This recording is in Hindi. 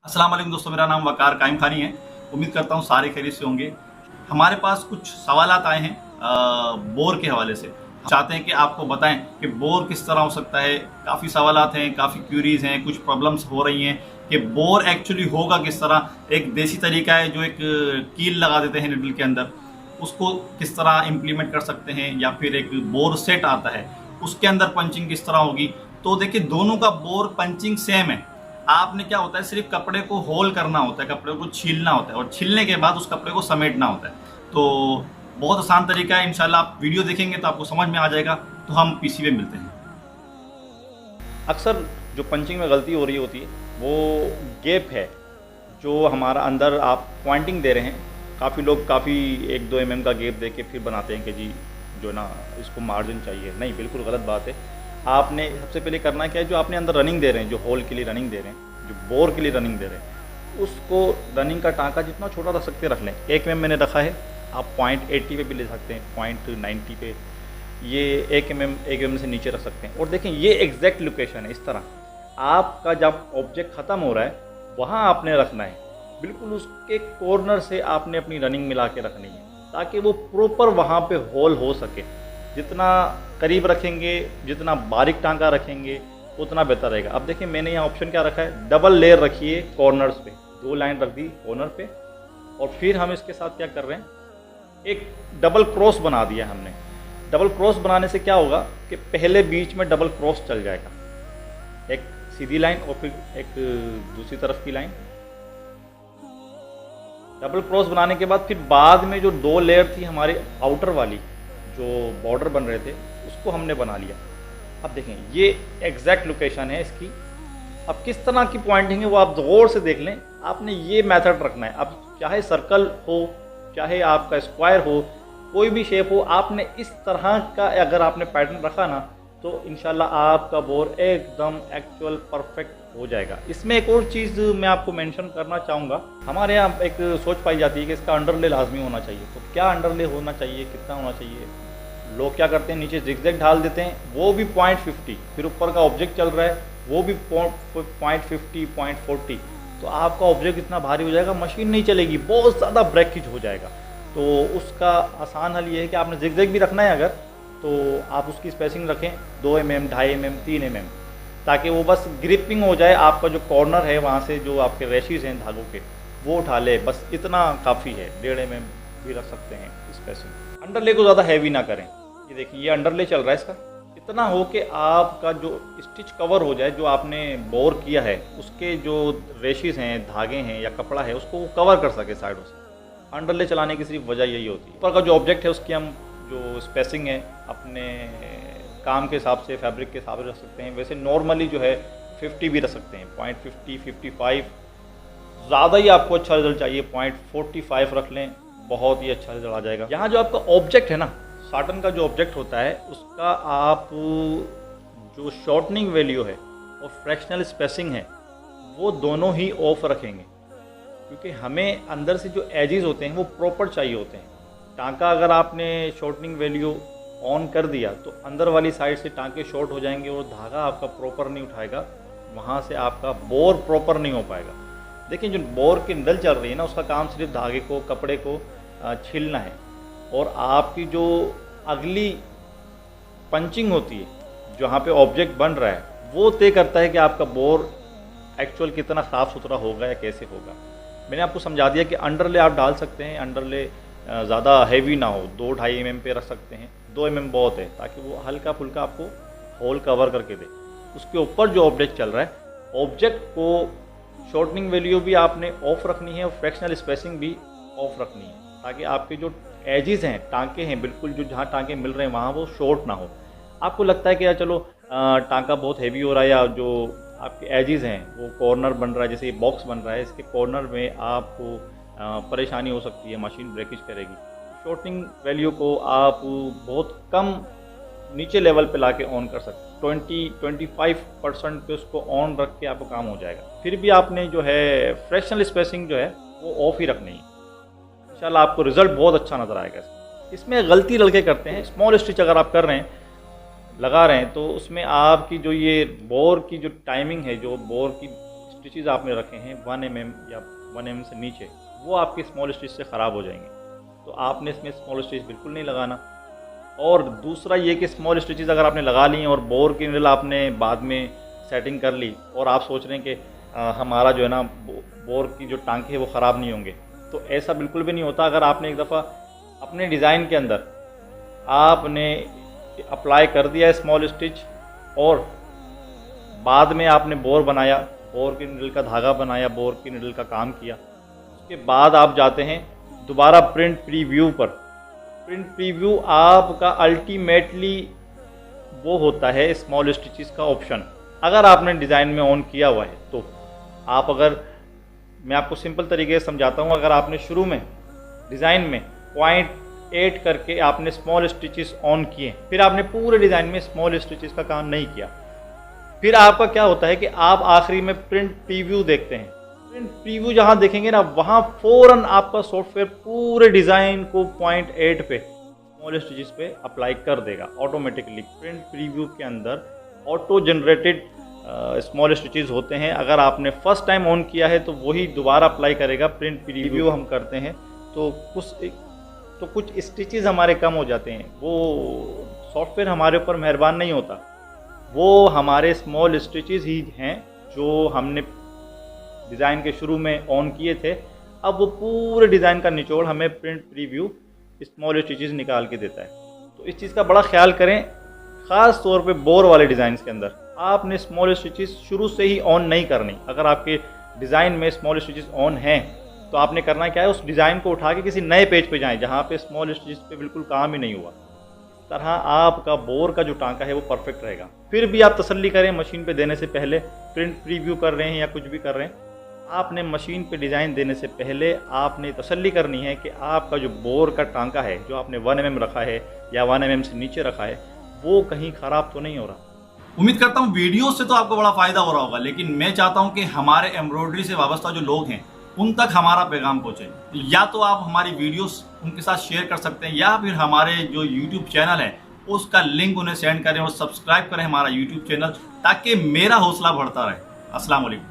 अस्सलाम वालेकुम दोस्तों, मेरा नाम वकार कायम खानी है। उम्मीद करता हूँ सारे खैरियत से होंगे। हमारे पास कुछ सवालात आए हैं बोर के हवाले से। चाहते हैं कि आपको बताएं कि बोर किस तरह हो सकता है। काफ़ी सवालात हैं, काफ़ी क्यूरीज हैं, कुछ प्रॉब्लम्स हो रही हैं कि बोर एक्चुअली होगा किस तरह। एक देसी तरीका है जो एक कील लगा देते हैं निडल के अंदर, उसको किस तरह इम्प्लीमेंट कर सकते हैं, या फिर एक बोर सेट आता है उसके अंदर पंचिंग किस तरह होगी। तो देखिए, दोनों का बोर पंचिंग सेम है। आपने क्या होता है, सिर्फ कपड़े को होल करना होता है, कपड़े को छीलना होता है और छीलने के बाद उस कपड़े को समेटना होता है। तो बहुत आसान तरीका है। इंशाल्लाह आप वीडियो देखेंगे तो आपको समझ में आ जाएगा। तो हम पीसी में मिलते हैं। अक्सर जो पंचिंग में गलती हो रही होती है वो गैप है जो हमारा अंदर आप पॉइंटिंग दे रहे हैं। काफ़ी लोग काफ़ी 1-2 mm का गैप दे के फिर बनाते हैं कि जी जो ना इसको मार्जिन चाहिए। नहीं, बिल्कुल गलत बात है। आपने सबसे पहले करना क्या है, जो आपने अंदर रनिंग दे रहे हैं, जो होल के लिए रनिंग दे रहे हैं, जो बोर के लिए रनिंग दे रहे हैं, उसको रनिंग का टाँका जितना छोटा रख सकते रख लें। 1 mm मैंने रखा है, आप .80 पे भी ले सकते हैं, .90 पे, ये 1 mm से नीचे रख सकते हैं। और देखें, ये एग्जैक्ट लोकेशन है। इस तरह आपका जब ऑब्जेक्ट ख़त्म हो रहा है वहाँ आपने रखना है, बिल्कुल उसके कॉर्नर से आपने अपनी रनिंग मिला के रखनी है ताकि वो प्रॉपर वहाँ पे होल हो सके। जितना करीब रखेंगे, जितना बारीक टांका रखेंगे, उतना बेहतर रहेगा। अब देखिए, मैंने यहाँ ऑप्शन क्या रखा है, डबल लेयर रखिए कॉर्नर्स पे, 2 लाइन रख दी कॉर्नर पे। और फिर हम इसके साथ क्या कर रहे हैं, एक डबल क्रॉस बना दिया हमने। डबल क्रॉस बनाने से क्या होगा कि पहले बीच में डबल क्रॉस चल जाएगा, एक सीधी लाइन और फिर एक दूसरी तरफ की लाइन। डबल क्रॉस बनाने के बाद फिर बाद में जो 2 लेयर थी हमारी आउटर वाली, जो बॉर्डर बन रहे थे, उसको हमने बना लिया। अब देखें, ये एग्जैक्ट लोकेशन है इसकी। अब किस तरह की पॉइंटिंग है वो आप गौर से देख लें। आपने ये मेथड रखना है। अब चाहे सर्कल हो, चाहे आपका स्क्वायर हो, कोई भी शेप हो, आपने इस तरह का अगर आपने पैटर्न रखा ना, तो इंशाल्लाह आपका बोर एकदम एक्चुअल परफेक्ट हो जाएगा। इसमें एक और चीज़ मैं आपको मेंशन करना चाहूँगा। हमारे यहाँ एक सोच पाई जाती है कि इसका अंडरले लाजमी होना चाहिए। तो क्या अंडरले होना चाहिए, कितना होना चाहिए? लोग क्या करते हैं, नीचे जिगजैग ढाल देते हैं, वो भी .50, फिर ऊपर का ऑब्जेक्ट चल रहा है वो भी .50, .40। तो आपका ऑब्जेक्ट इतना भारी हो जाएगा, मशीन नहीं चलेगी, बहुत ज़्यादा ब्रेकेज हो जाएगा। तो उसका आसान हल ये है कि आपने जिगजैग भी रखना है अगर, तो आप उसकी स्पेसिंग रखें 2 mm, 2.5 mm, 3 mm, ताकि वो बस ग्रिपिंग हो जाए। आपका जो कॉर्नर है वहाँ से जो आपके रेशीज हैं धागों के, वो उठा ले, बस इतना काफ़ी है। 1.5 mm भी रख सकते हैं स्पेसिंग। अंडरले को ज़्यादा हैवी ना करें। ये देखिए, ये अंडरले चल रहा है इसका, इतना हो कि आपका जो स्टिच कवर हो जाए, जो आपने बोर किया है उसके जो रेशीज हैं, धागे हैं या कपड़ा है, उसको कवर कर सके साइडों से। अंडरले चलाने की सिर्फ वजह यही होती है। ऊपर का जो ऑब्जेक्ट है उसकी हम जो स्पेसिंग है अपने काम के हिसाब से, फैब्रिक के हिसाब से रख सकते हैं। वैसे नॉर्मली जो है 50 भी रख सकते हैं, .50, 55। ज़्यादा ही आपको अच्छा रिजल्ट चाहिए, .45 रख लें, बहुत ही अच्छा रिजल्ट आ जाएगा। यहाँ जो आपका ऑब्जेक्ट है ना, साटन का जो ऑब्जेक्ट होता है, उसका आप जो शॉर्टनिंग वैल्यू है और फ्रैक्शनल स्पेसिंग है, वो दोनों ही ऑफ रखेंगे, क्योंकि हमें अंदर से जो एजेस होते हैं वो प्रॉपर चाहिए होते हैं। टांका अगर आपने शॉर्टनिंग वैल्यू ऑन कर दिया तो अंदर वाली साइड से टांके शॉर्ट हो जाएंगे और धागा आपका प्रॉपर नहीं उठाएगा, वहाँ से आपका बोर प्रॉपर नहीं हो पाएगा। देखिए, जो बोर की निडल चल रही है ना, उसका काम सिर्फ धागे को, कपड़े को छीलना है। और आपकी जो अगली पंचिंग होती है, जहाँ पे ऑब्जेक्ट बन रहा है, वो तय करता है कि आपका बोर एक्चुअल कितना साफ़ सुथरा होगा या कैसे होगा। मैंने आपको समझा दिया कि अंडरले आप डाल सकते हैं। अंडरले ज़्यादा हैवी ना हो, 2-2.5 mm पे रख सकते हैं, 2 mm बहुत है, ताकि वो हल्का फुल्का आपको होल कवर करके दे। उसके ऊपर जो ऑब्जेक्ट चल रहा है, ऑब्जेक्ट को शॉर्टनिंग वैल्यू भी आपने ऑफ रखनी है और फ्रैक्शनल स्पेसिंग भी ऑफ रखनी है, ताकि आपके जो एजेस हैं, टांके हैं, बिल्कुल जो जहाँ टांके मिल रहे हैं वहाँ वो शॉर्ट ना हो। आपको लगता है कि यार चलो टांका बहुत हैवी हो रहा है, या जो आपके एजेस हैं वो कॉर्नर बन रहा है, जैसे ये बॉक्स बन रहा है, इसके कॉर्नर में आपको परेशानी हो सकती है, मशीन ब्रेकेज करेगी। शॉर्टनिंग वैल्यू को आप बहुत कम नीचे लेवल पे लाके ऑन कर सकते हैं, 20-25% पे उसको ऑन रख के आपको काम हो जाएगा। फिर भी आपने जो है फ्रैक्शनल स्पेसिंग जो है वो ऑफ ही रखनी है। इंशाल्लाह आपको रिजल्ट बहुत अच्छा नज़र आएगा। इसमें गलती लड़के करते हैं, स्मॉल स्टिच अगर आप कर रहे हैं, लगा रहे हैं, तो उसमें आपकी जो ये बोर की जो टाइमिंग है, जो बोर की स्टिचेस आपने रखे हैं 1 mm या 1 mm से नीचे, वो आपके स्मॉल स्टिच से ख़राब हो जाएंगे। तो आपने इसमें स्मॉल स्टिच बिल्कुल नहीं लगाना। और दूसरा ये कि स्मॉल स्टिचेस अगर आपने लगा ली हैं और बोर की निडल आपने बाद में सेटिंग कर ली और आप सोच रहे हैं कि हमारा जो है ना बोर की जो टांके हैं वो ख़राब नहीं होंगे, तो ऐसा बिल्कुल भी नहीं होता। अगर आपने एक दफ़ा अपने डिज़ाइन के अंदर आपने अप्लाई कर दिया स्मॉल स्टिच और बाद में आपने बोर बनाया, बोर की निडल का धागा बनाया, बोर की निडल का काम किया, उसके बाद आप जाते हैं दोबारा प्रिंट प्रीव्यू पर। प्रिंट प्रीव्यू आपका अल्टीमेटली वो होता है स्मॉल स्टिचेस का ऑप्शन, अगर आपने डिज़ाइन में ऑन किया हुआ है तो। आप अगर, मैं आपको सिंपल तरीके से समझाता हूँ, अगर आपने शुरू में डिज़ाइन में 0.8 करके आपने स्मॉल स्टिचेस ऑन किए, फिर आपने पूरे डिज़ाइन में स्मॉल स्टिचेस का काम नहीं किया, फिर आपका क्या होता है कि आप आखिरी में प्रिंट प्रीव्यू देखते हैं। प्रिंट प्रीव्यू जहाँ देखेंगे ना, वहाँ फ़ौरन आपका सॉफ्टवेयर पूरे डिज़ाइन को 0.8 पे स्मॉल स्टिचेस पे अप्लाई कर देगा ऑटोमेटिकली। प्रिंट प्रीव्यू के अंदर ऑटो जनरेटेड स्मॉल स्टिचेस होते हैं। अगर आपने फर्स्ट टाइम ऑन किया है तो वही दोबारा अप्लाई करेगा। प्रिंट प्रीव्यू हम करते हैं तो कुछ स्टिचेस हमारे कम हो जाते हैं। वो सॉफ्टवेयर हमारे ऊपर मेहरबान नहीं होता, वो हमारे स्मॉल स्टिचेस ही हैं जो हमने डिज़ाइन के शुरू में ऑन किए थे। अब वो पूरे डिज़ाइन का निचोड़ हमें प्रिंट प्रीव्यू स्मॉल स्टिचेस निकाल के देता है। तो इस चीज़ का बड़ा ख्याल करें, ख़ास तौर पे बोर वाले डिज़ाइन के अंदर आपने स्मॉल स्टिचेस शुरू से ही ऑन नहीं करनी। अगर आपके डिज़ाइन में स्मॉल स्टिचेस ऑन हैं तो आपने करना क्या है, उस डिज़ाइन को उठा के किसी नए पेज पे जाएं जहाँ पे स्मॉल स्टिचेस पे बिल्कुल काम ही नहीं हुआ। इस तरह आपका बोर का जो टांका है वो परफेक्ट रहेगा। फिर भी आप तसल्ली करें मशीन पे देने से पहले, प्रिंट प्रीव्यू कर रहे हैं या कुछ भी कर रहे हैं, आपने मशीन पे डिज़ाइन देने से पहले आपने तसल्ली करनी है कि आपका जो बोर का टांका है, जो आपने 1 mm रखा है या 1 mm से नीचे रखा है, वो कहीं ख़राब तो नहीं हो रहा। उम्मीद करता हूँ वीडियो से तो आपको बड़ा फायदा हो रहा होगा, लेकिन मैं चाहता हूँ कि हमारे एम्ब्रॉयडरी से वाबस्ता जो लोग हैं उन तक हमारा पैगाम पहुँचे। या तो आप हमारी वीडियोस उनके साथ शेयर कर सकते हैं, या फिर हमारे जो यूट्यूब चैनल है उसका लिंक उन्हें सेंड करें और सब्सक्राइब करें हमारा यूट्यूब चैनल, ताकि मेरा हौसला बढ़ता रहे। अस्सलाम वालेकुम।